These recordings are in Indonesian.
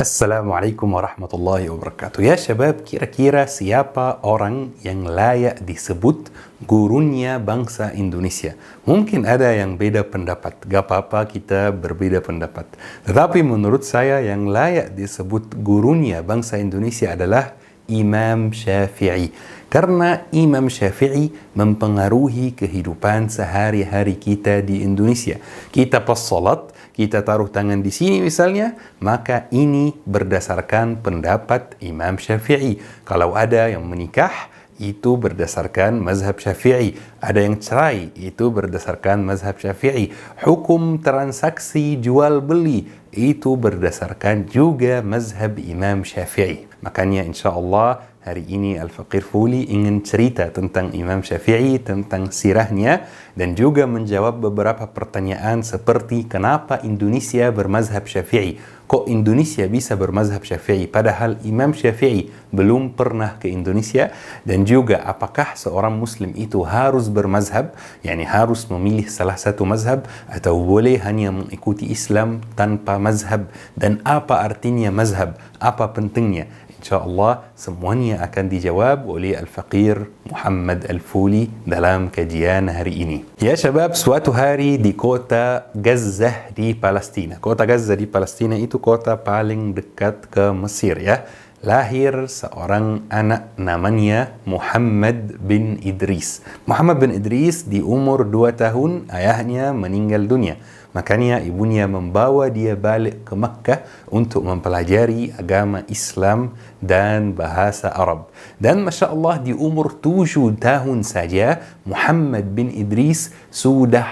Assalamualaikum warahmatullahi wabarakatuh. Ya syabab, kira-kira siapa orang yang layak disebut gurunya bangsa Indonesia? Mungkin ada yang beda pendapat. Gak apa-apa kita berbeda pendapat. Tetapi menurut saya yang layak disebut gurunya bangsa Indonesia adalah Imam Syafi'i. Karena Imam Syafi'i mempengaruhi kehidupan sehari-hari kita di Indonesia. Kita pas salat, kita taruh tangan di sini misalnya, maka ini berdasarkan pendapat Imam Syafi'i. Kalau ada yang menikah, itu berdasarkan mazhab Syafi'i. Ada yang cerai, itu berdasarkan mazhab Syafi'i. Hukum transaksi jual beli, itu berdasarkan juga mazhab Imam Syafi'i. Makanya insya Allah hari ini Al-Faqir Fuli ingin cerita tentang Imam Syafi'i, tentang sirahnya, dan juga menjawab beberapa pertanyaan seperti kenapa Indonesia bermazhab Syafi'i? Kok Indonesia bisa bermazhab Syafi'i? Padahal Imam Syafi'i belum pernah ke Indonesia. Dan juga apakah seorang Muslim itu harus bermazhab? Yani harus memilih salah satu mazhab atau boleh hanya mengikuti Islam tanpa mazhab? Dan apa artinya mazhab? Apa pentingnya? InsyaAllah semuanya akan dijawab oleh Al-Faqir Muhammad Al-Fuli dalam kajian hari ini. Ya syabab, suatu hari di kota Gaza di Palestina. Kota Gaza di Palestina itu kota paling dekat ke Mesir ya. Lahir seorang anak namanya Muhammad bin Idris. Muhammad bin Idris di umur 2 tahun ayahnya meninggal dunia. Makanya ibunya membawa dia balik ke Makkah untuk mempelajari agama Islam dan bahasa Arab. Dan Masya Allah di umur 7 tahun saja Muhammad bin Idris sudah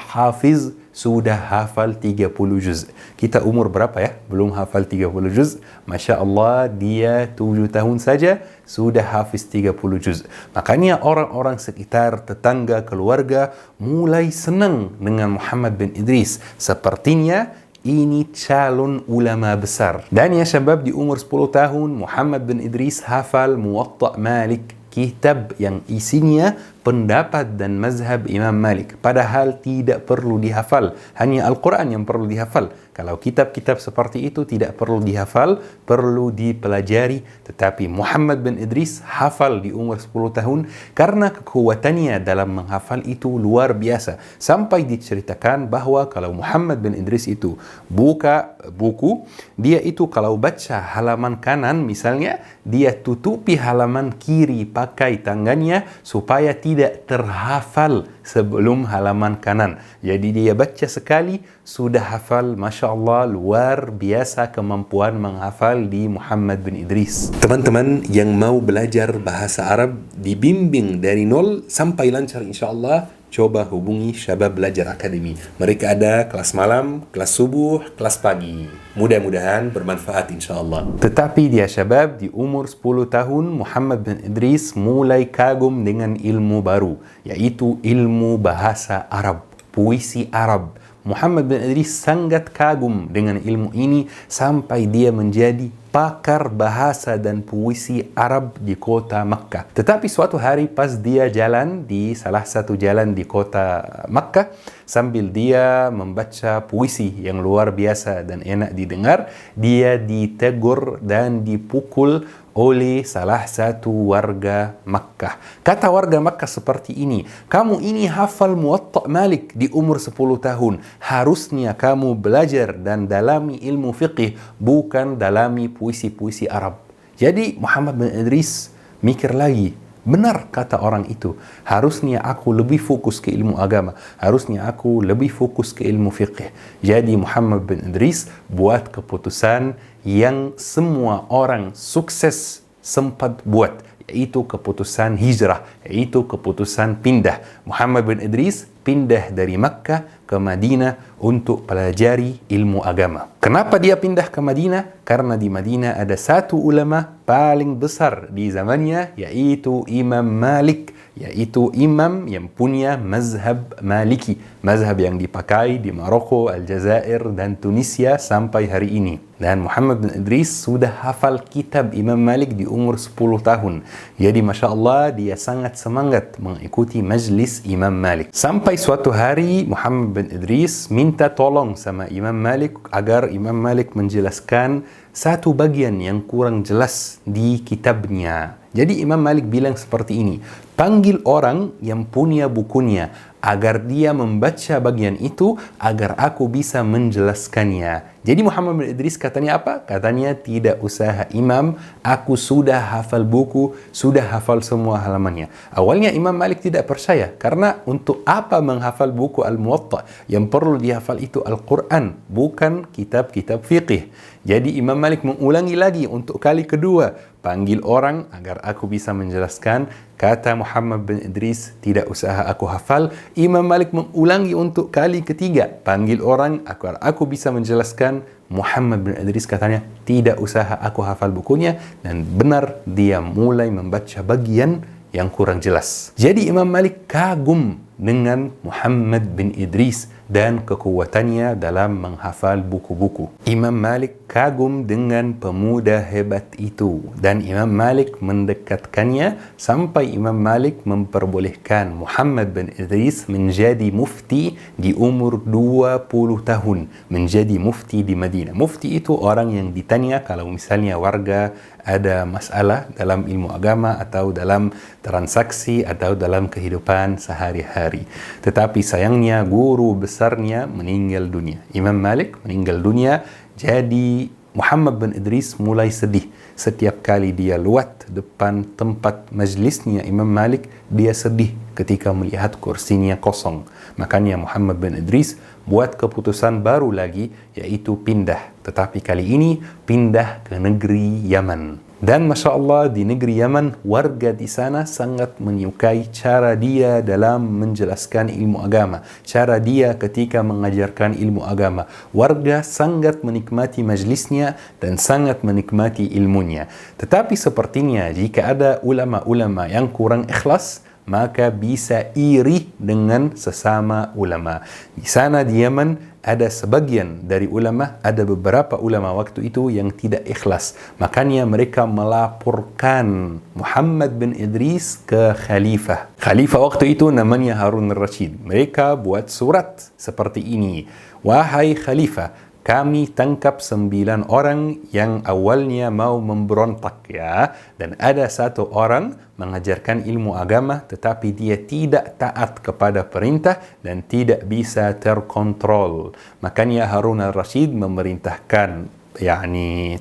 hafal 30 juz. Kita umur berapa ya? Belum hafal 30 juz. Masya Allah dia 7 tahun saja sudah hafiz 30 juz. Makanya orang-orang sekitar, tetangga, keluarga mulai senang dengan Muhammad bin Idris. Sepertinya ini calon ulama besar. Dan ya syabab, di umur 10 tahun Muhammad bin Idris hafal Muwatta' Malik, kitab yang isinya pendapat dan mazhab Imam Malik. Padahal tidak perlu dihafal, hanya Al-Quran yang perlu dihafal. Kalau kitab-kitab seperti itu tidak perlu dihafal, perlu dipelajari. Tetapi Muhammad bin Idris hafal di umur 10 tahun karena kekuatannya dalam menghafal itu luar biasa. Sampai diceritakan bahwa kalau Muhammad bin Idris itu buka buku, dia itu kalau baca halaman kanan misalnya, dia tutupi halaman kiri pakai tangannya supaya tidak terhafal sebelum halaman kanan. Jadi dia baca sekali sudah hafal. Masya Allah, luar biasa kemampuan menghafal di Muhammad bin Idris. Teman-teman yang mau belajar bahasa Arab dibimbing dari nol sampai lancar insya Allah, coba hubungi Syabab Belajar Academy. Mereka ada kelas malam, kelas subuh, kelas pagi. Mudah-mudahan bermanfaat insyaAllah. Tetapi dia syabab di umur 10 tahun Muhammad bin Idris mulai kagum dengan ilmu baru, yaitu ilmu bahasa Arab, puisi Arab. Muhammad bin Idris sangat kagum dengan ilmu ini sampai dia menjadi pakar bahasa dan puisi Arab di kota Makkah. Tetapi suatu hari pas dia jalan di salah satu jalan di kota Makkah, sambil dia membaca puisi yang luar biasa dan enak didengar, dia ditegur dan dipukul oleh salah satu warga Makkah. Kata warga Makkah seperti ini, kamu ini hafal Muwatta' Malik di umur 10 tahun. Harusnya kamu belajar dan dalami ilmu fiqih, bukan dalami puisi-puisi Arab. Jadi Muhammad bin Idris mikir lagi, benar kata orang itu, harusnya aku lebih fokus ke ilmu agama, harusnya aku lebih fokus ke ilmu fiqh. Jadi Muhammad bin Idris buat keputusan yang semua orang sukses sempat buat, yaitu keputusan hijrah, yaitu keputusan pindah. Muhammad bin Idris pindah dari Makkah ke Madinah untuk pelajari ilmu agama. Kenapa dia pindah ke Madinah? Karena di Madinah ada satu ulama paling besar di zamannya, yaitu Imam Malik, yaitu imam yang punya mazhab Maliki, mazhab yang dipakai di Maroko, Aljazair dan Tunisia sampai hari ini. Dan Muhammad bin Idris sudah hafal kitab Imam Malik di umur 10 tahun. Jadi Masya Allah dia sangat semangat mengikuti majlis Imam Malik. Sampai suatu hari Muhammad bin Idris minta tolong sama Imam Malik agar Imam Malik menjelaskan satu bagian yang kurang jelas di kitabnya. Jadi Imam Malik bilang seperti ini, panggil orang yang punya bukunya agar dia membaca bagian itu agar aku bisa menjelaskannya. Jadi Muhammad bin Idris katanya apa? Katanya, tidak usah Imam, aku sudah hafal buku, sudah hafal semua halamannya. Awalnya Imam Malik tidak percaya, karena untuk apa menghafal buku Al-Muwatta? Yang perlu dihafal itu Al-Quran, bukan kitab-kitab fiqih. Jadi Imam Malik mengulangi lagi untuk kali kedua, panggil orang agar aku bisa menjelaskan. Kata Muhammad bin Idris, tidak usah aku hafal. Imam Malik mengulangi untuk kali ketiga, panggil orang agar aku bisa menjelaskan. Muhammad bin Idris katanya, tidak usah aku hafal bukunya, dan benar dia mulai membaca bagian yang kurang jelas. Jadi Imam Malik kagum dengan Muhammad bin Idris dan kekuatannya dalam menghafal buku-buku. Imam Malik kagum dengan pemuda hebat itu, dan Imam Malik mendekatkannya sampai Imam Malik memperbolehkan Muhammad bin Idris menjadi mufti di umur 20 tahun, menjadi mufti di Madinah. Mufti itu orang yang ditanya kalau misalnya warga ada masalah dalam ilmu agama atau dalam transaksi atau dalam kehidupan sehari-hari. Tetapi sayangnya guru besarnya meninggal dunia. Imam Malik meninggal dunia, jadi Muhammad bin Idris mulai sedih. Setiap kali dia lewat depan tempat majlisnya Imam Malik, dia sedih ketika melihat kursinya kosong. Makanya Muhammad bin Idris buat keputusan baru lagi, yaitu pindah. Tetapi kali ini pindah ke negeri Yaman. Dan Masya Allah, di negeri Yaman, warga di sana sangat menyukai cara dia dalam menjelaskan ilmu agama, cara dia ketika mengajarkan ilmu agama. Warga sangat menikmati majlisnya dan sangat menikmati ilmunya. Tetapi sepertinya jika ada ulama-ulama yang kurang ikhlas, maka bisa iri dengan sesama ulama. Di sana di Yaman ada sebagian dari ulama, ada beberapa ulama waktu itu yang tidak ikhlas. Makanya mereka melaporkan Muhammad bin Idris ke khalifah. Khalifah waktu itu namanya Harun al-Rashid. Mereka buat surat seperti ini. Wahai khalifah, kami tangkap 9 orang yang awalnya mau memberontak ya, dan ada 1 orang mengajarkan ilmu agama tetapi dia tidak taat kepada perintah dan tidak bisa terkontrol. Makanya Harun al-Rashid memerintahkan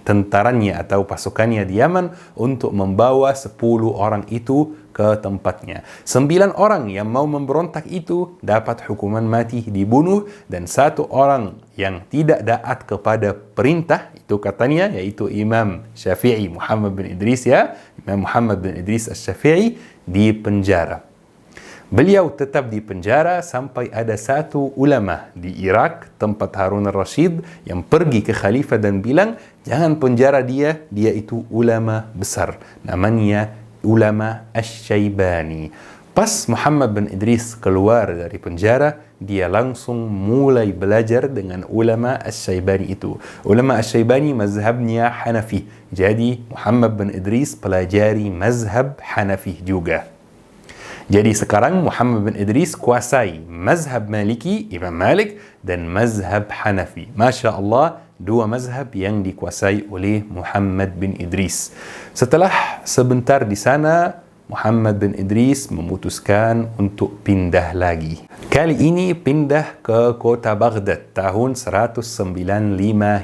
tentaranya atau pasukannya di Yaman untuk membawa 10 orang itu ke tempatnya. 9 orang yang mau memberontak itu dapat hukuman mati, dibunuh, dan 1 orang yang tidak taat kepada perintah itu katanya, yaitu Imam Syafi'i, Muhammad bin Idris ya, Imam Muhammad bin Idris Asy-Syafi'i, di penjara. Beliau tetap di penjara sampai ada 1 ulama di Irak, tempat Harun al-Rashid, yang pergi ke khalifah dan bilang, jangan penjara dia, dia itu ulama besar. Namanya ulama Asy-Syaibani. Pas Muhammad bin Idris keluar dari penjara, dia langsung mulai belajar dengan ulama Asy-Syaibani itu. Ulama Asy-Syaibani mazhabnya Hanafi. Jadi Muhammad bin Idris pelajari mazhab Hanafi juga. Jadi sekarang Muhammad bin Idris kuasai mazhab Maliki, Imam Malik, dan mazhab Hanafi. Masya Allah, 2 mazhab yang dikuasai oleh Muhammad bin Idris. Setelah sebentar di sana, Muhammad bin Idris memutuskan untuk pindah lagi. Kali ini pindah ke kota Baghdad tahun 195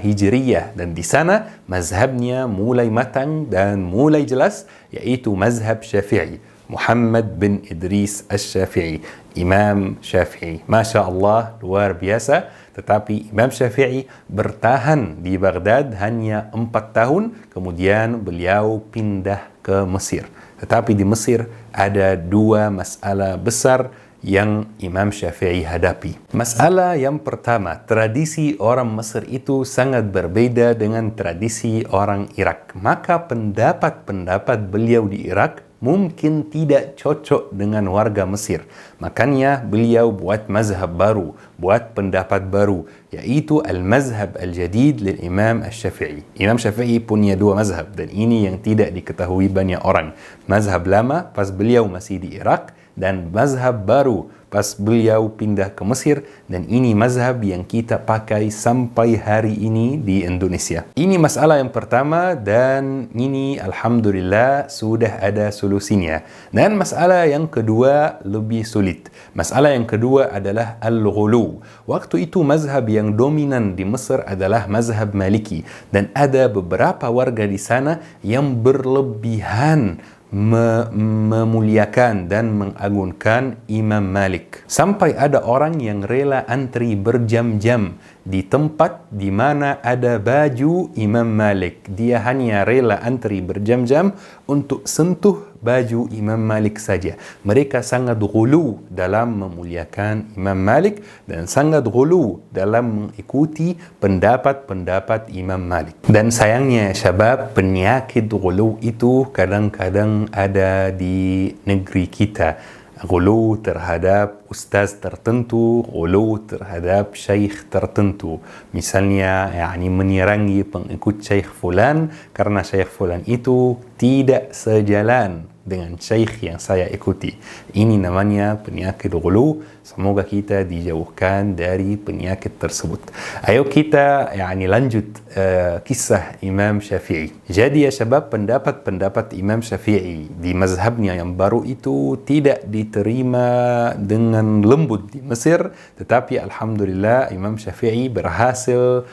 Hijriyah, dan di sana mazhabnya mulai matang dan mulai jelas, yaitu mazhab Syafi'i. Muhammad bin Idris Asy-Syafi'i, Imam Syafi'i. Masya Allah, luar biasa. Tetapi Imam Syafi'i bertahan di Baghdad hanya 4 tahun, kemudian beliau pindah ke Mesir. Tetapi di Mesir ada 2 masalah besar yang Imam Syafi'i hadapi. Masalah yang pertama, tradisi orang Mesir itu sangat berbeda dengan tradisi orang Irak. Maka pendapat-pendapat beliau di Irak mungkin tidak cocok dengan warga Mesir. Makanya beliau buat mazhab baru, buat pendapat baru, yaitu al-mazhab al-jadid lil Imam Asy-Syafi'i. Imam Syafi'i punya 2 mazhab, dan ini yang tidak diketahui banyak orang. Mazhab lama pas beliau masih di Irak, dan mazhab baru pas beliau pindah ke Mesir, dan ini mazhab yang kita pakai sampai hari ini di Indonesia. Ini masalah yang pertama, dan ini alhamdulillah sudah ada solusinya. Dan masalah yang kedua lebih sulit. Masalah yang kedua adalah al-ghulu. Waktu itu mazhab yang dominan di Mesir adalah mazhab Maliki, dan ada beberapa warga di sana yang berlebihan memuliakan dan mengagungkan Imam Malik. Sampai ada orang yang rela antri berjam-jam di tempat di mana ada baju Imam Malik. Dia hanya rela antri berjam-jam untuk sentuh baju Imam Malik saja. Mereka sangat ghulu dalam memuliakan Imam Malik dan sangat ghulu dalam mengikuti pendapat-pendapat Imam Malik. Dan sayangnya syabab, penyakit ghulu itu kadang-kadang ada di negeri kita. Ghulu terhadap ustaz tertentu, ghulu terhadap syekh tertentu. Misalnya, menyerangi pengikut syekh fulan karena syekh fulan itu tidak sejalan dengan syekh yang saya ikuti. Ini namanya penyakit ghulu. Semoga kita dijauhkan dari penyakit tersebut. Ayo kita lanjut kisah Imam Syafi'i. Jadi ya syabab, pendapat-pendapat Imam Syafi'i di mazhabnya yang baru itu tidak diterima dengan lembut di Mesir, tetapi alhamdulillah Imam Syafi'i berhasil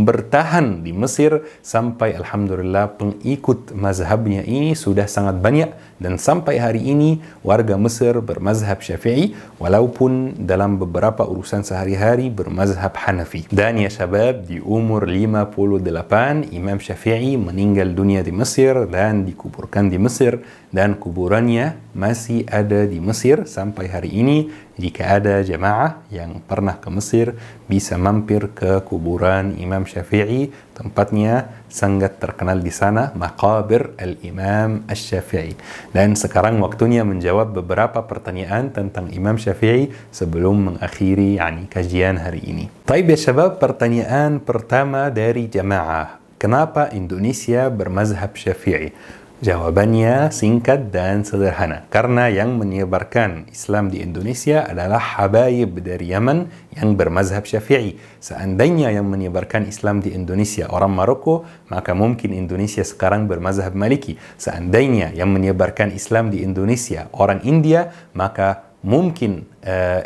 bertahan di Mesir sampai alhamdulillah pengikut mazhabnya ini sudah sangat banyak, dan sampai hari ini warga Mesir bermazhab Syafi'i walaupun dalam beberapa urusan sehari-hari bermazhab Hanafi. Dan ya syabab, di umur 58 Imam Syafi'i meninggal dunia di Mesir dan dikuburkan di Mesir, dan kuburannya masih ada di Mesir sampai hari ini. Jika ada jamaah yang pernah ke Mesir, bisa mampir ke kuburan Imam Syafi'i. Tempatnya sangat terkenal di sana, Maqabir al-Imam al-Syafi'i. Dan sekarang waktunya menjawab beberapa pertanyaan tentang Imam Syafi'i sebelum mengakhiri kajian hari ini. Taib ya syabab, pertanyaan pertama dari jamaah. Kenapa Indonesia bermazhab Syafi'i? Jawabannya singkat dan sederhana. Karena yang menyebarkan Islam di Indonesia adalah habaib dari Yaman yang bermazhab Syafi'i. Seandainya yang menyebarkan Islam di Indonesia orang Maroko, maka mungkin Indonesia sekarang bermazhab Maliki. Seandainya yang menyebarkan Islam di Indonesia orang India, maka mungkin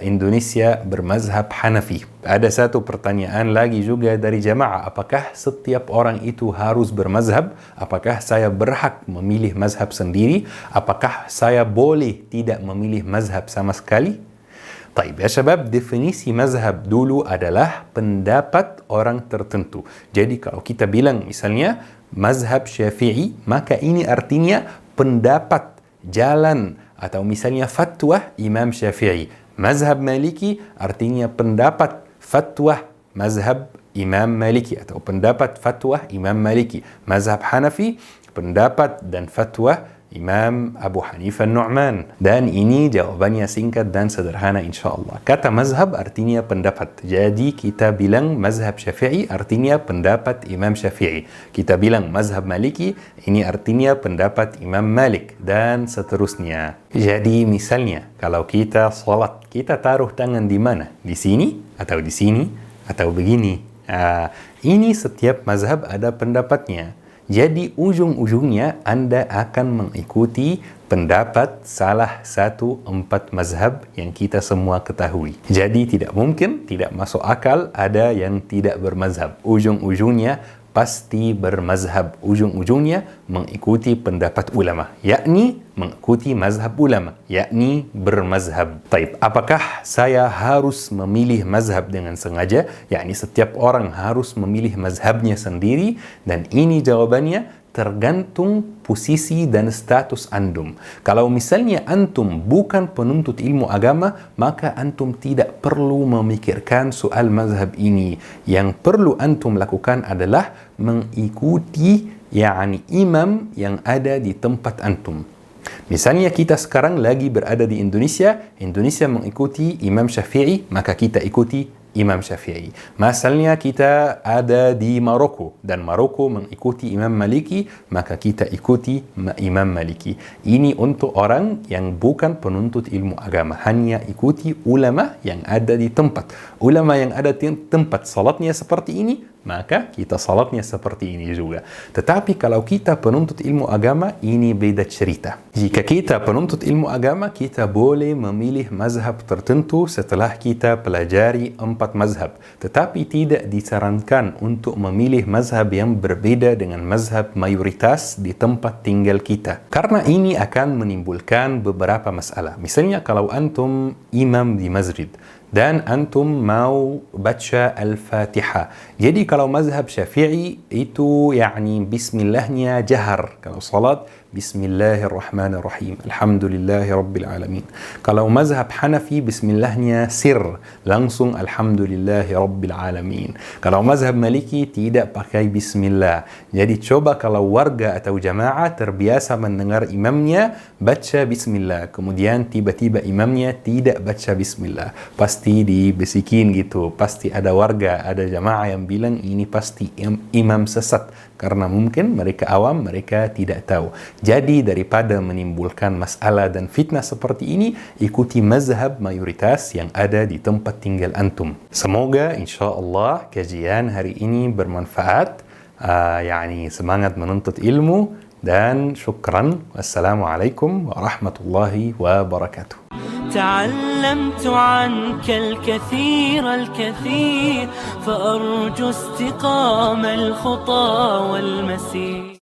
Indonesia bermazhab Hanafi. Ada satu pertanyaan lagi juga dari jamaah, apakah setiap orang itu harus bermazhab? Apakah saya berhak memilih mazhab sendiri? Apakah saya boleh tidak memilih mazhab sama sekali? Taib ya syabab, definisi mazhab dulu adalah pendapat orang tertentu. Jadi kalau kita bilang misalnya mazhab Syafi'i, maka ini artinya pendapat, jalan, atau misalnya fatwa Imam Syafi'i. Mazhab Maliki artinya pendapat, fatwa, mazhab Imam Maliki atau pendapat, fatwa Imam Maliki. Mazhab Hanafi, pendapat dan fatwa Imam Abu Hanifah Nu'man. Dan ini jawabannya singkat dan sederhana insyaAllah. Kata mazhab artinya pendapat. Jadi kita bilang mazhab Syafi'i artinya pendapat Imam Syafi'i. Kita bilang mazhab Maliki, ini artinya pendapat Imam Malik, dan seterusnya. Jadi misalnya kalau kita salat, kita taruh tangan di mana? Di sini atau di sini atau begini? Ini setiap mazhab ada pendapatnya. Jadi ujung-ujungnya Anda akan mengikuti pendapat salah satu 4 mazhab yang kita semua ketahui. Jadi tidak mungkin, tidak masuk akal ada yang tidak bermazhab. Ujung-ujungnya pasti bermazhab. Ujung-ujungnya mengikuti pendapat ulama, yakni mengikuti mazhab ulama, yakni bermazhab. Taib, apakah saya harus memilih mazhab dengan sengaja? Yakni setiap orang harus memilih mazhabnya sendiri, dan ini jawabannya tergantung posisi dan status antum. Kalau misalnya antum bukan penuntut ilmu agama, maka antum tidak perlu memikirkan soal mazhab ini. Yang perlu antum lakukan adalah mengikuti imam yang ada di tempat antum. Misalnya kita sekarang lagi berada di Indonesia, Indonesia mengikuti Imam Syafi'i, maka kita ikuti Imam Syafi'i. Misalnya kita ada di Maroko dan Maroko mengikuti Imam Maliki, maka kita ikuti Imam Maliki. Ini untuk orang yang bukan penuntut ilmu agama, hanya ikuti ulama yang ada di tempat. Ulama yang ada di tempat salatnya seperti ini, maka kita salatnya seperti ini juga. Tetapi kalau kita penuntut ilmu agama, ini beda cerita. Jika kita penuntut ilmu agama, kita boleh memilih mazhab tertentu setelah kita pelajari 4 mazhab. Tetapi tidak disarankan untuk memilih mazhab yang berbeda dengan mazhab mayoritas di tempat tinggal kita. Karena ini akan menimbulkan beberapa masalah. Misalnya kalau antum imam di masjid, dan antum mau baca Al-Fatihah. Jadi kalau mazhab Syafi'i itu bismillahnya jahar. Kalau salat Bismillahirrahmanirrahim. Alhamdulillahi Rabbil Alamin. Kalau mazhab Hanafi, bismillahnya sir. Langsung Alhamdulillahi Rabbil Alamin. Kalau mazhab Maliki, tidak pakai bismillah. Jadi coba kalau warga atau jamaah terbiasa mendengar imamnya baca bismillah. Kemudian tiba-tiba imamnya tidak baca bismillah. Pasti dibisikin gitu. Pasti ada warga, ada jamaah yang bilang ini pasti imam sesat. Karena mungkin mereka awam, mereka tidak tahu. Jadi daripada menimbulkan masalah dan fitnah seperti ini, ikuti mazhab mayoritas yang ada di tempat tinggal antum. Semoga insyaAllah kajian hari ini bermanfaat. Semangat menuntut ilmu dan syukran. Wassalamualaikum warahmatullahi wabarakatuh. تعلمت عنك الكثير فأرجو استقام الخطى والمسير.